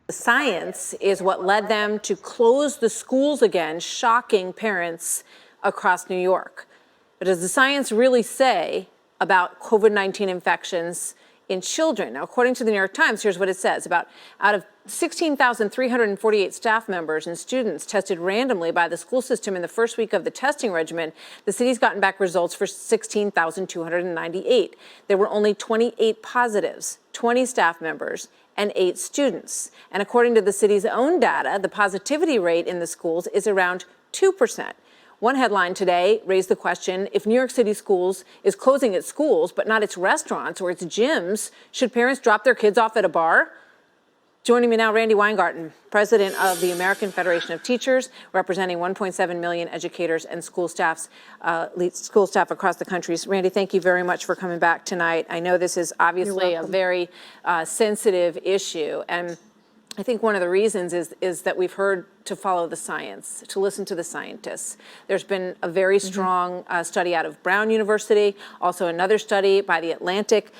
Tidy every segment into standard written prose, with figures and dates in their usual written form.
The science is what led them to close the schools again, shocking parents across New York. But does the science really say about COVID-19 infections in children? Now, according to the New York Times, here's what it says. Out of 16,348 staff members and students tested randomly by the school system in the first week of the testing regimen, the city's gotten back results for 16,298. There were only 28 positives, 20 staff members, and 8 students. And according to the city's own data, the positivity rate in the schools is around 2%. One headline today raised the question, if New York City schools is closing its schools, but not its restaurants or its gyms, should parents drop their kids off at a bar? Joining me now, Randy Weingarten, president of the American Federation of Teachers, representing 1.7 million educators and school staff across the country. Randy, thank you very much for coming back tonight. I know this is obviously a very sensitive issue, and I think one of the reasons is that we've heard to follow the science, to listen to the scientists. There's been a very strong study out of Brown University, also another study by The Atlantic,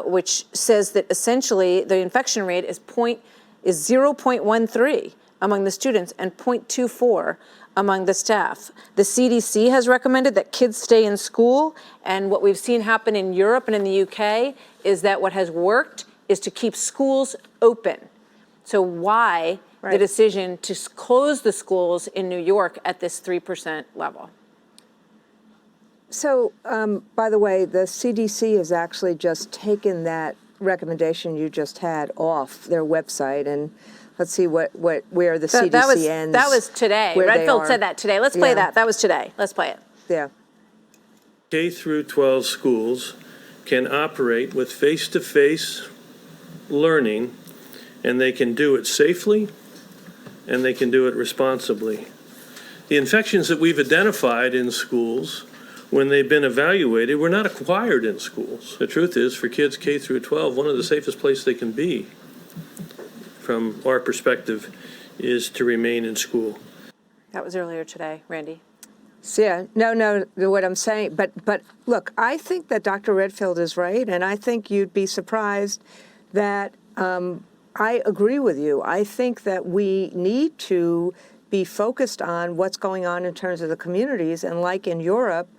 which says that essentially the infection rate is 0.13 among the students and 0.24 among the staff. The CDC has recommended that kids stay in school, and what we've seen happen in Europe and in the UK is that what has worked is to keep schools open. So why the decision to close the schools in New York at this 3% level? So, by the way, the CDC has actually just taken that recommendation you just had off their website, and let's see where the CDC ends. That was today. Redfield said that today. Let's play that. That was today. Let's play it. Yeah. K through 12 schools can operate with face-to-face learning, and they can do it safely, and they can do it responsibly. The infections that we've identified in schools, when they've been evaluated, were not acquired in schools. The truth is, for kids K through 12, one of the safest places they can be, from our perspective, is to remain in school. That was earlier today, Randy. So, yeah, no, what I'm saying, but look, I think that Dr. Redfield is right, and I think you'd be surprised that I agree with you. I think that we need to be focused on what's going on in terms of the communities, and like in Europe,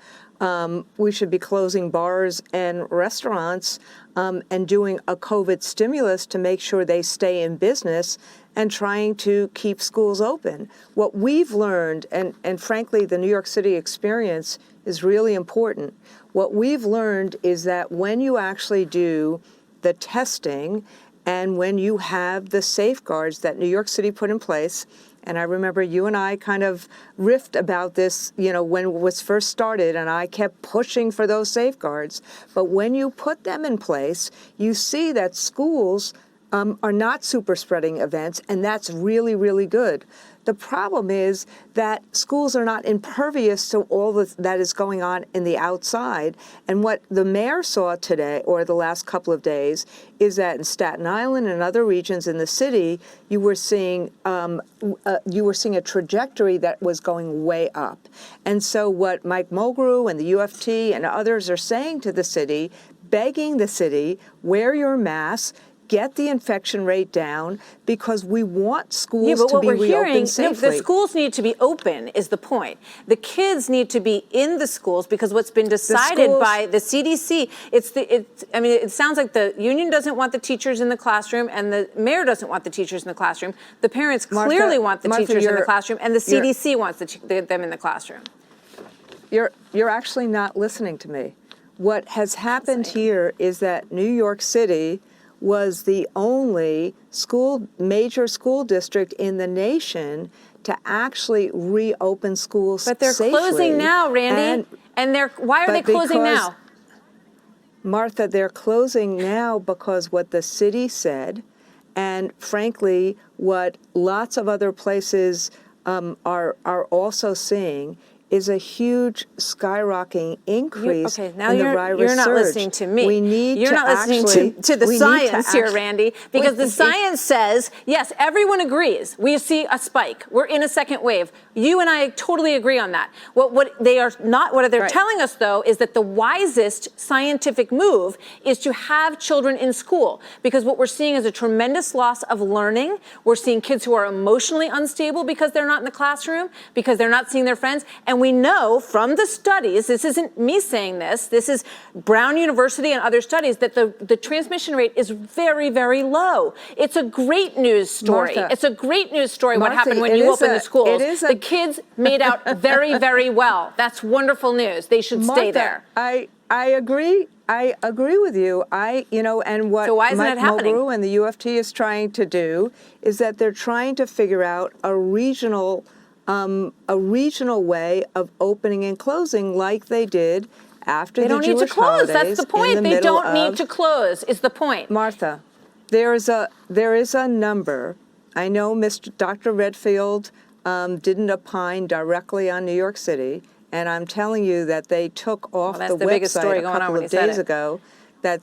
we should be closing bars and restaurants and doing a COVID stimulus to make sure they stay in business and trying to keep schools open. What we've learned, and frankly, the New York City experience is really important. What we've learned is that when you actually do the testing and when you have the safeguards that New York City put in place, and I remember you and I kind of riffed about this, when it was first started, and I kept pushing for those safeguards. But when you put them in place, you see that schools are not super spreading events, and that's really, really good. The problem is that schools are not impervious to all that is going on in the outside. And what the mayor saw today, or the last couple of days, is that in Staten Island and other regions in the city, you were seeing a trajectory that was going way up. And so what Mike Mulgrew and the UFT and others are saying to the city, begging the city, wear your mask, get the infection rate down, because we want schools to be reopened safely. The schools need to be open is the point. The kids need to be in the schools, because what's been decided by the CDC, it sounds like the union doesn't want the teachers in the classroom and the mayor doesn't want the teachers in the classroom. The parents clearly want the teachers in the classroom, and the CDC wants them in the classroom. You're actually not listening to me. What has happened here is that New York City was the only major school district in the nation to actually reopen schools safely. But they're closing now, Randy. Why are they closing now? Martha, they're closing now because what the city said, and frankly, what lots of other places are also seeing, is a huge skyrocketing increase Okay, now in the virus you're not surge. listening to me. We need you're to not listening actually, to the we need science here, actually- Randy, because the science says, yes, everyone agrees. We see a spike. We're in a second wave. You and I totally agree on that. What they're Right. telling us, though, is that the wisest scientific move is to have children in school, because what we're seeing is a tremendous loss of learning. We're seeing kids who are emotionally unstable because they're not in the classroom, because they're not seeing their friends. And we know from the studies, this isn't me saying this is Brown University and other studies, that the transmission rate is very, very low. It's a great news story. Martha, It's a great news story what Martha, happened when it you is opened the schools. The a- kids made out very, very well. That's wonderful news. They should stay Martha, there. I agree. I agree with you. And what So why isn't Mike it happening? Mulgrew and the UFT is trying to do is that they're trying to figure out a regional way of opening and closing, like they did after They the don't need to Jewish close. holidays. That's the in point. They middle don't need of- to close, is the point. Martha, there is a number. I know Dr. Redfield didn't opine directly on New York City, and I'm telling you that they took off that's the the biggest story website a going on couple when he of said days it. ago that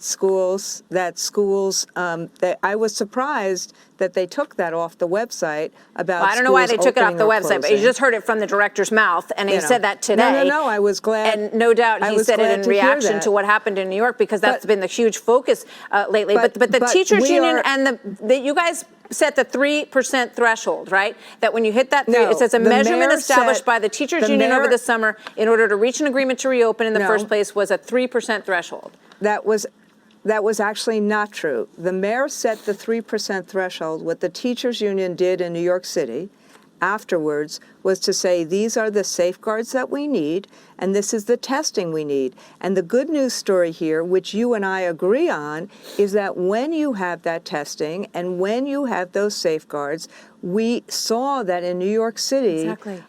I was surprised that they took that off the website about Well, I don't know why they schools took it off opening the or website, but you closing. just heard it from the director's mouth, and he You know. said that today. No, I was glad. And no doubt I he was said it glad in to hear reaction that. to what happened in New York, because that's But- been the huge focus lately. But the but teachers we union are- and you guys set the 3% threshold, right? That when you hit that No, it says a the measurement mayor established said- by the teachers the union over mayor- the summer in order to reach an agreement to reopen in the No. first place was a 3% threshold. That was actually not true. The mayor set the 3% threshold. What the teachers union did in New York City afterwards was to say, these are the safeguards that we need, and this is the testing we need. And the good news story here, which you and I agree on, is that when you have that testing and when you have those safeguards, we saw that in New York City, Exactly.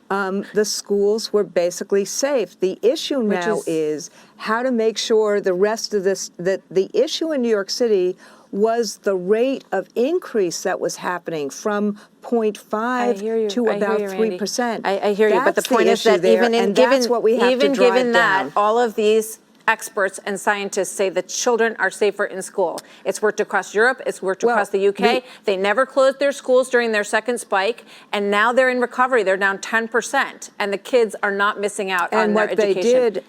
the schools were basically safe. The issue now is how to make sure the rest of this, that the issue in New York City was the rate of increase that was happening from 0.5 to about 3%. I hear you, but the That's point is issue that there, even and that's what we have to even drive given that, down. all of these experts and scientists say that children are safer in school. It's worked across Europe. It's worked across the UK. They never closed their schools during their second spike, and now they're in recovery. They're down 10%, and the kids are not missing out on their education.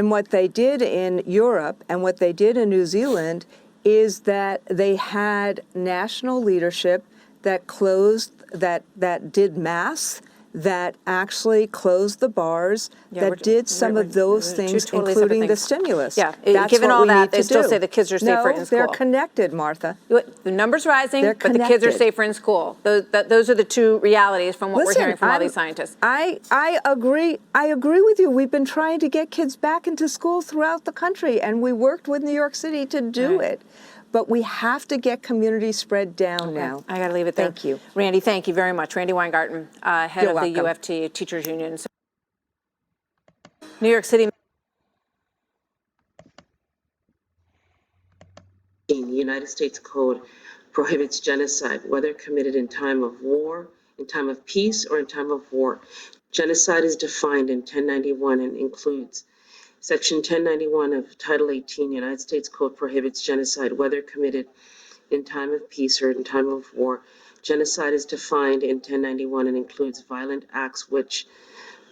What they did in Europe and what they did in New Zealand is that they had national leadership that closed, that did masks, that actually closed the bars, that did some of those things, totally separate including the things. stimulus. Yeah, That's given what all we that, need they to still do. say the kids are safer in school. They're connected, Martha. The numbers rising, They're but the kids are connected. safer in school. Those are the two realities from what we're hearing from all these scientists. I agree with you. We've been trying to get kids back into school throughout the country, and we worked with New York City to do it. But we have to get community spread down now. I got to leave it there. Thank you. Randy, thank you very much. Randy Weingarten, head You're of the welcome. UFT Teachers Union. New York City. The United States Code prohibits genocide, whether committed in time of war, in time of peace, or in time of war. Genocide is defined in 1091 and includes Section 1091 of Title 18, United States Code prohibits genocide, whether committed in time of peace or in time of war. Genocide is defined in 1091 and includes violent acts which,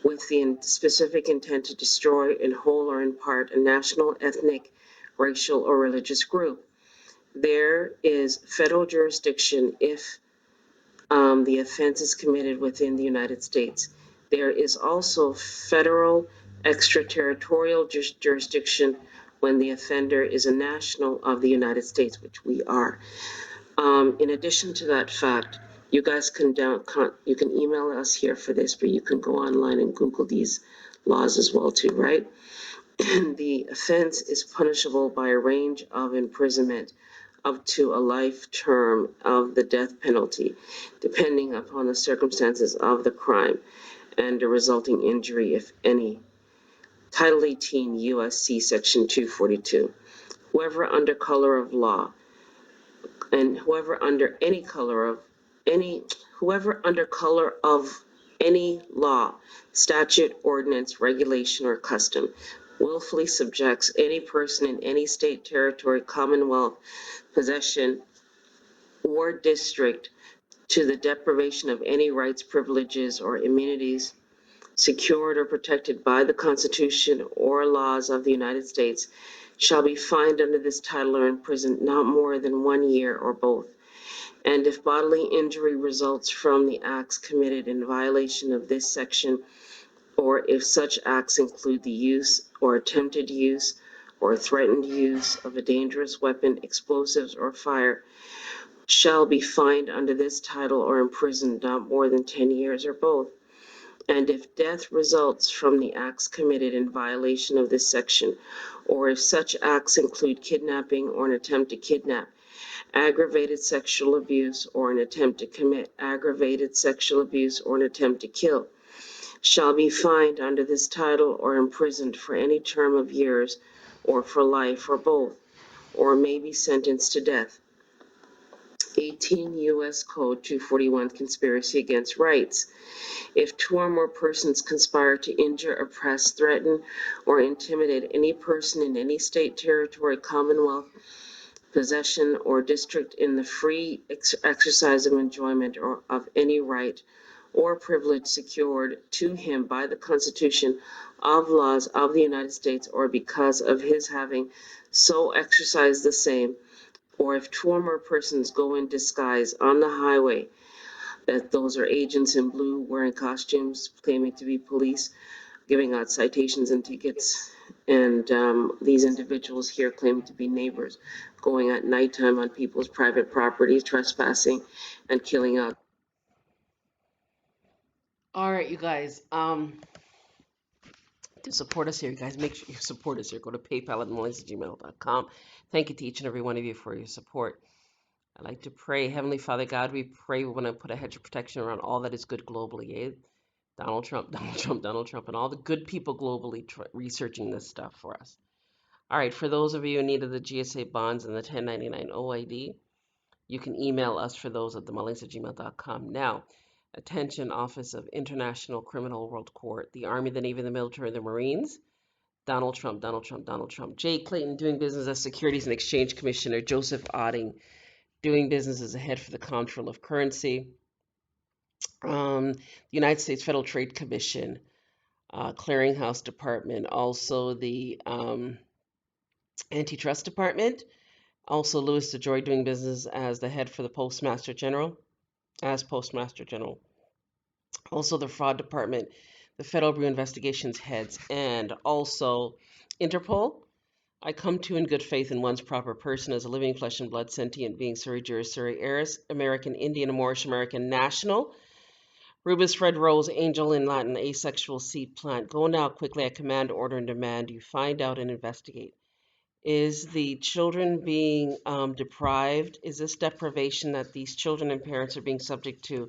with the specific intent to destroy in whole or in part a national, ethnic, racial, or religious group. There is federal jurisdiction if the offense is committed within the United States. There is also federal extraterritorial jurisdiction when the offender is a national of the United States, which we are. In addition to that fact, you guys you can email us here for this, but you can go online and Google these laws as well too, right? The offense is punishable by a range of imprisonment up to a life term of the death penalty, depending upon the circumstances of the crime and the resulting injury, if any. Title 18 U.S.C. Section 242. Whoever under color of law and whoever under color of any law, statute, ordinance, regulation, or custom willfully subjects any person in any state, territory, commonwealth, possession, or district to the deprivation of any rights, privileges, or immunities secured or protected by the Constitution or laws of the United States shall be fined under this title or imprisoned not more than 1 year or both. And if bodily injury results from the acts committed in violation of this section, or if such acts include the use or attempted use or threatened use of a dangerous weapon, explosives, or fire, shall be fined under this title or imprisoned not more than 10 years or both. And if death results from the acts committed in violation of this section, or if such acts include kidnapping or an attempt to kidnap, aggravated sexual abuse, or an attempt to commit aggravated sexual abuse, or an attempt to kill, shall be fined under this title or imprisoned for any term of years, or for life, or both, or may be sentenced to death. 18 U.S. Code 241, Conspiracy Against Rights. If 2 or more persons conspire to injure, oppress, threaten, or intimidate any person in any state, territory, commonwealth, possession, or district in the free exercise of enjoyment or of any right or privilege secured to him by the Constitution of laws of the United States, or because of his having so exercised the same, or if 2 or more persons go in disguise on the highway, that those are agents in blue wearing costumes, claiming to be police, giving out citations and tickets, and these individuals here claiming to be neighbors, going at nighttime on people's private property, trespassing, and killing out. All right, you guys. To support us here, you guys, make sure you support us here. Go to PayPal@melissa@gmail.com. Thank you to each and every one of you for your support. I'd like to pray. Heavenly Father God, we pray we want to put a hedge of protection around all that is good globally. Eh? Donald Trump, and all the good people globally researching this stuff for us. All right, for those of you in need of the GSA bonds and the 1099 OID, you can email us for those at themullings@gmail.com. Now, attention, Office of International Criminal World Court, the Army, the Navy, the Military, the Marines, Donald Trump, Jay Clayton, doing business as Securities and Exchange Commissioner, Joseph Otting, doing business as a head for the Comptroller of Currency, the United States Federal Trade Commission, Clearinghouse Department, also the Antitrust Department, also Louis DeJoy doing business as the head for the Postmaster General, also the Fraud Department, the Federal Bureau Investigations heads, and also Interpol. I come to in good faith in one's proper person as a living flesh and blood sentient being, Suri Juris Suri Eris, American Indian, Moorish American national, Rubus red rose, angel in Latin, asexual seed plant. Go now quickly, I command, order, and demand you find out and investigate. Is the children being deprived? Is this deprivation that these children and parents are being subject to?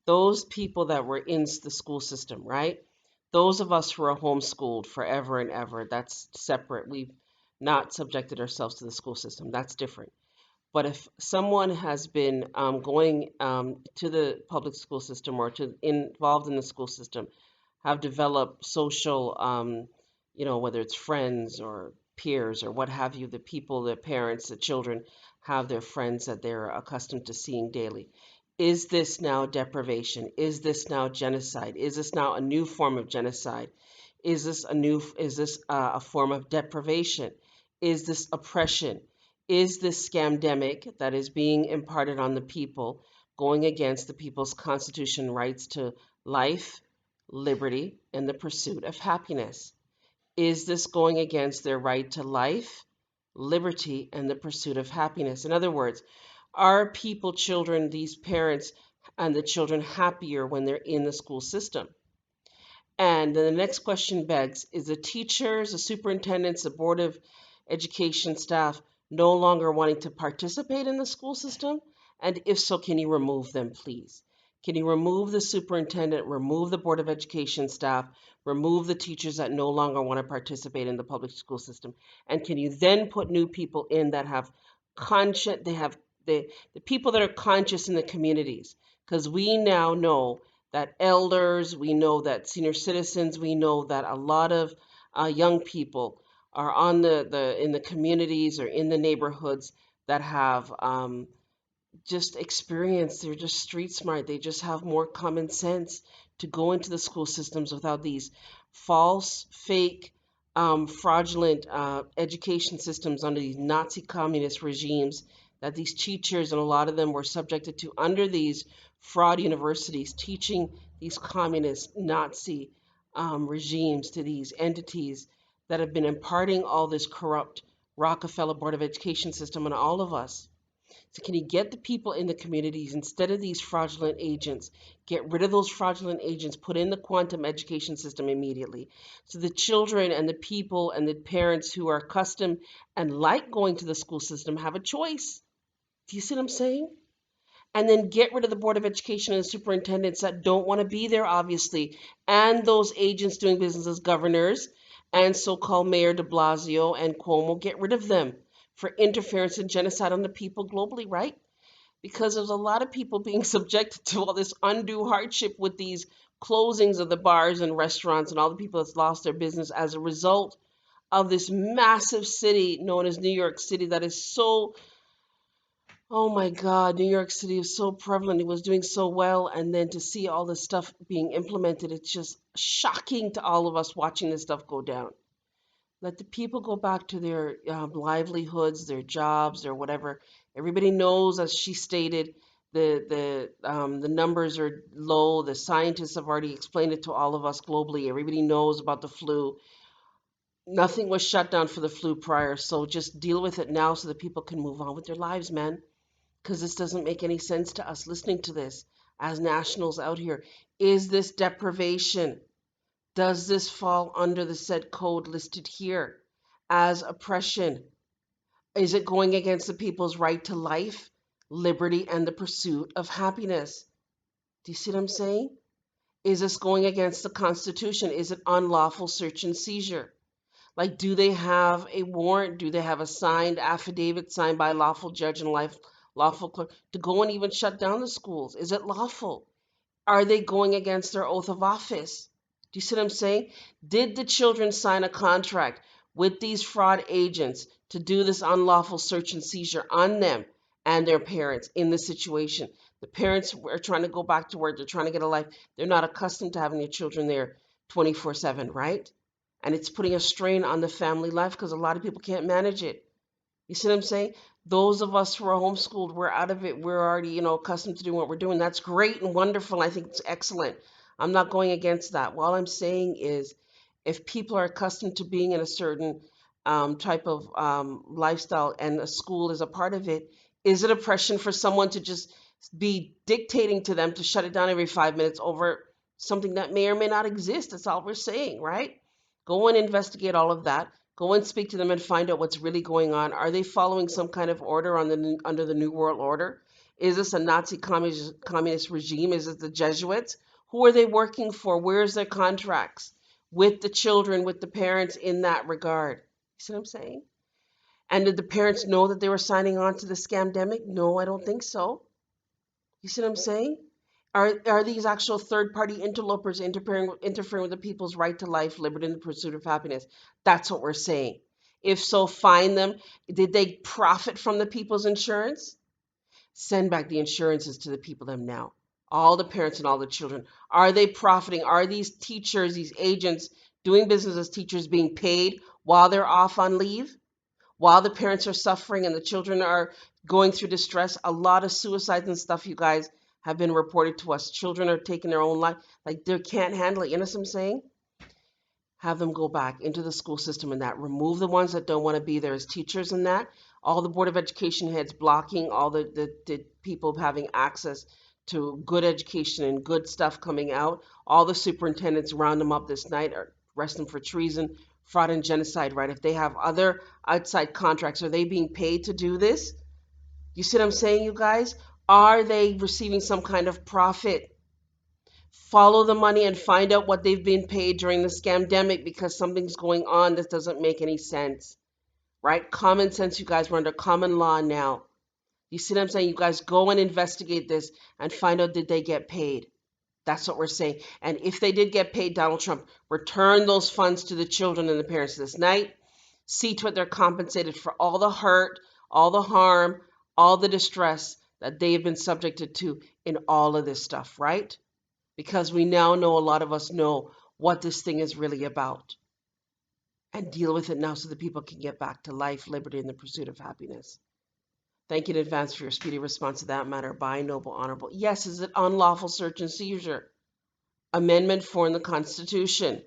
Those people that were in the school system, right? Those of us who are homeschooled forever and ever, that's separate. We've not subjected ourselves to the school system. That's different. But if someone has been going to the public school system or involved in the school system, have developed social, whether it's friends or peers or what have you, the people, the parents, the children have their friends that they're accustomed to seeing daily. Is this now deprivation? Is this now genocide? Is this now a new form of genocide? Is this a form of deprivation? Is this oppression? Is this scamdemic that is being imparted on the people going against the people's constitution rights to life, liberty, and the pursuit of happiness? Is this going against their right to life, liberty, and the pursuit of happiness? In other words, are people, children, these parents, and the children happier when they're in the school system? And then the next question begs, is the teachers, the superintendents, the Board of Education staff no longer wanting to participate in the school system? And if so, can you remove them, please? Can you remove the superintendent, remove the Board of Education staff, remove the teachers that no longer want to participate in the public school system? And can you then put new people in that have conscience, the people that are conscious in the communities? Because we now know that elders, we know that senior citizens, we know that a lot of young people are on in the communities or in the neighborhoods that have just experience. They're just street smart. They just have more common sense to go into the school systems without these false, fake, fraudulent education systems under these Nazi communist regimes that these teachers, and a lot of them were subjected to under these fraud universities, teaching these communist Nazi regimes to these entities that have been imparting all this corrupt Rockefeller Board of Education system on all of us. So can you get the people in the communities instead of these fraudulent agents? Get rid of those fraudulent agents, put in the quantum education system immediately. So the children and the people and the parents who are accustomed and like going to the school system have a choice. Do you see what I'm saying? And then get rid of the Board of Education and the superintendents that don't want to be there, obviously, and those agents doing business as governors and so-called Mayor de Blasio and Cuomo. Get rid of them for interference and genocide on the people globally, right? Because there's a lot of people being subjected to all this undue hardship with these closings of the bars and restaurants and all the people that's lost their business as a result of this massive city known as New York City that is so, oh my God, New York City is so prevalent. It was doing so well. And then to see all this stuff being implemented, it's just shocking to all of us watching this stuff go down. Let the people go back to their livelihoods, their jobs, or whatever. Everybody knows, as she stated, the numbers are low. The scientists have already explained it to all of us globally. Everybody knows about the flu. Nothing was shut down for the flu prior, so just deal with it now so that people can move on with their lives, man. Because this doesn't make any sense to us listening to this as nationals out here. Is this deprivation? Does this fall under the said code listed here as oppression? Is it going against the people's right to life, liberty, and the pursuit of happiness? Do you see what I'm saying? Is this going against the Constitution? Is it unlawful search and seizure? Like, do they have a warrant? Do they have a signed affidavit signed by a lawful judge and lawful clerk to go and even shut down the schools? Is it lawful? Are they going against their oath of office? Do you see what I'm saying? Did the children sign a contract with these fraud agents to do this unlawful search and seizure on them and their parents in this situation? The parents are trying to go back to work. They're trying to get a life. They're not accustomed to having their children there 24/7, right? And it's putting a strain on the family life because a lot of people can't manage it. You see what I'm saying? Those of us who are homeschooled, we're out of it. We're already, accustomed to doing what we're doing. That's great and wonderful. I think it's excellent. I'm not going against that. All I'm saying is if people are accustomed to being in a certain type of lifestyle and a school is a part of it, is it oppression for someone to just be dictating to them to shut it down every 5 minutes over something that may or may not exist? That's all we're saying, right? Go and investigate all of that. Go and speak to them and find out what's really going on. Are they following some kind of order under the New World Order? Is this a Nazi communist regime? Is it the Jesuits? Who are they working for? Where's their contracts with the children, with the parents in that regard? You see what I'm saying? And did the parents know that they were signing on to the scamdemic? No, I don't think so. You see what I'm saying? Are these actual third-party interlopers interfering with the people's right to life, liberty, and the pursuit of happiness? That's what we're saying. If so, fine them. Did they profit from the people's insurance? Send back the insurances to the people them now. All the parents and all the children. Are they profiting? Are these teachers, these agents doing business as teachers being paid while they're off on leave? While the parents are suffering and the children are going through distress? A lot of suicides and stuff, you guys, have been reported to us. Children are taking their own life. Like, they can't handle it. You know what I'm saying? Have them go back into the school system and that. Remove the ones that don't want to be there as teachers and that. All the Board of Education heads blocking all the people having access to good education and good stuff coming out. All the superintendents, round them up this night, arrest them for treason, fraud, and genocide, right? If they have other outside contracts, are they being paid to do this? You see what I'm saying, you guys? Are they receiving some kind of profit? Follow the money and find out what they've been paid during the scamdemic, because something's going on that doesn't make any sense, right? Common sense, you guys. We're under common law now. You see what I'm saying? You guys go and investigate this and find out, did they get paid? That's what we're saying. And if they did get paid, Donald Trump, return those funds to the children and the parents this night. See to it they're compensated for all the hurt, all the harm, all the distress that they have been subjected to in all of this stuff, right? Because we now know, a lot of us know what this thing is really about. And deal with it now so that people can get back to life, liberty, and the pursuit of happiness. Thank you in advance for your speedy response to that matter. By noble, honorable. Yes, is it unlawful search and seizure? Amendment 4 in the Constitution.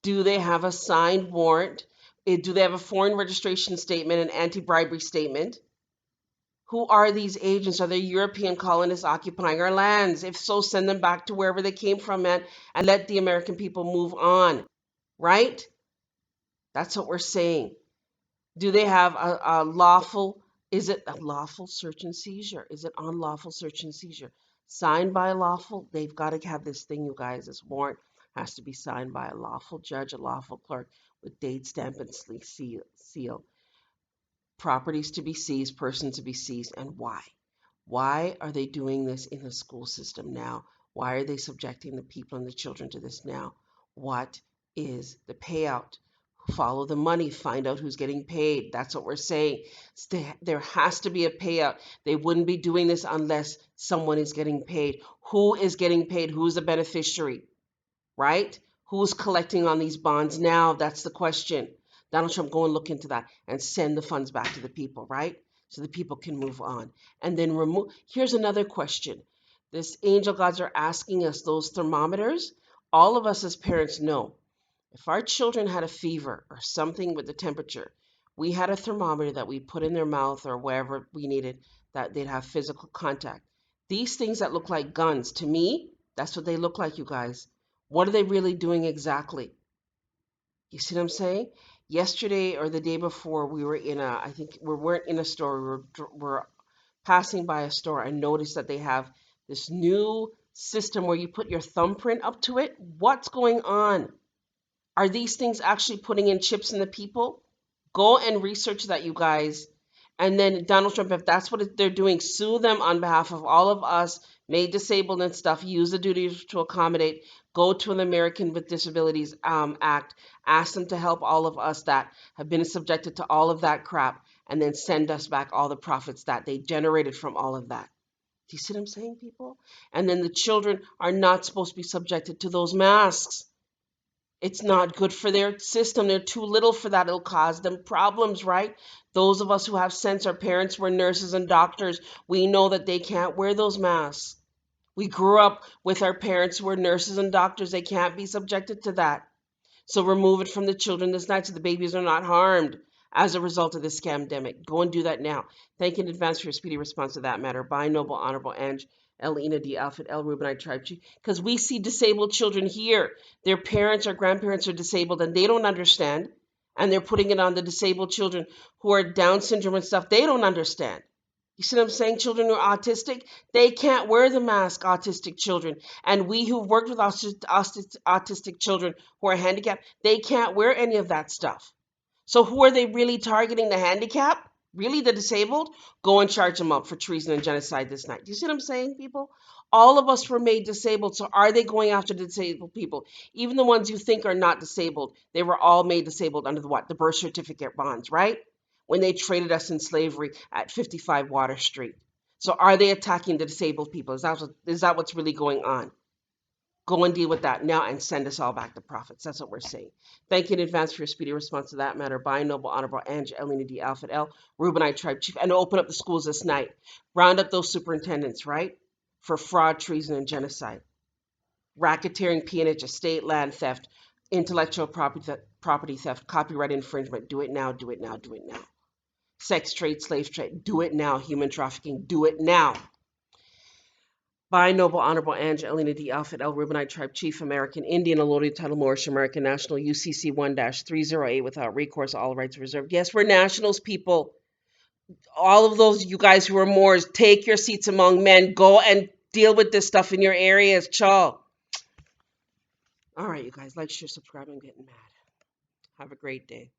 Do they have a signed warrant? Do they have a foreign registration statement, an anti-bribery statement? Who are these agents? Are they European colonists occupying our lands? If so, send them back to wherever they came from, man, and let the American people move on, right? That's what we're saying. Do they have a lawful, is it a lawful search and seizure? Is it unlawful search and seizure? Signed by a lawful, they've got to have this thing, you guys, this warrant has to be signed by a lawful judge, a lawful clerk with date, stamp, and seal. Properties to be seized, persons to be seized, and why? Why are they doing this in the school system now? Why are they subjecting the people and the children to this now? What is the payout? Follow the money, find out who's getting paid. That's what we're saying. There has to be a payout. They wouldn't be doing this unless someone is getting paid. Who is getting paid? Who's the beneficiary, right? Who's collecting on these bonds now? That's the question. Donald Trump, go and look into that and send the funds back to the people, right? So the people can move on. And then here's another question. This angel gods are asking us, those thermometers, all of us as parents know, if our children had a fever or something with the temperature, we had a thermometer that we put in their mouth or wherever we needed that they'd have physical contact. These things that look like guns, to me, that's what they look like, you guys. What are they really doing exactly? You see what I'm saying? Yesterday or the day before, we were in we weren't in a store, we were passing by a store and noticed that they have this new system where you put your thumbprint up to it. What's going on? Are these things actually putting in chips in the people? Go and research that, you guys. And then Donald Trump, if that's what they're doing, sue them on behalf of all of us, made disabled and stuff, use the duties to accommodate, go to an American with Disabilities Act, ask them to help all of us that have been subjected to all of that crap, and then send us back all the profits that they generated from all of that. Do you see what I'm saying, people? And then the children are not supposed to be subjected to those masks. It's not good for their system. They're too little for that. It'll cause them problems, right? Those of us who have sense, our parents were nurses and doctors. We know that they can't wear those masks. We grew up with our parents who were nurses and doctors. They can't be subjected to that. So remove it from the children this night so the babies are not harmed as a result of this scamdemic. Go and do that now. Thank you in advance for your speedy response to that matter. By Noble Honorable Ange, Elena D. Alfred L. Rubinite Tribe Chief. Because we see disabled children here. Their parents or grandparents are disabled and they don't understand. And they're putting it on the disabled children who are Down syndrome and stuff. They don't understand. You see what I'm saying? Children who are autistic, they can't wear the mask, autistic children. And we who've worked with autistic children who are handicapped, they can't wear any of that stuff. So who are they really targeting? The handicapped? Really the disabled? Go and charge them up for treason and genocide this night. Do you see what I'm saying, people? All of us were made disabled, so are they going after the disabled people? Even the ones you think are not disabled, they were all made disabled under the what? The birth certificate bonds, right? When they traded us in slavery at 55 Water Street. So are they attacking the disabled people? Is that what's really going on? Go and deal with that now and send us all back the profits. That's what we're saying. Thank you in advance for your speedy response to that matter. By Noble Honorable Ange, Elena D. Alfred L. Rubinite Tribe Chief. And open up the schools this night. Round up those superintendents, right? For fraud, treason, and genocide. Racketeering, peonage, estate, land theft, intellectual property theft, copyright infringement. Do it now, do it now, do it now. Sex trade, slave trade. Do it now. Human trafficking. Do it now. By Noble Honorable Ange, Elena D. Alfred L. Rubinite Tribe Chief, American Indian, allotted title Moorish American National, UCC 1-308, without recourse, all rights reserved. Yes, we're nationals, people. All of those you guys who are Moors, take your seats among men. Go and deal with this stuff in your areas. Chaw. All right, you guys, like, share, subscribe. I'm getting mad. Have a great day.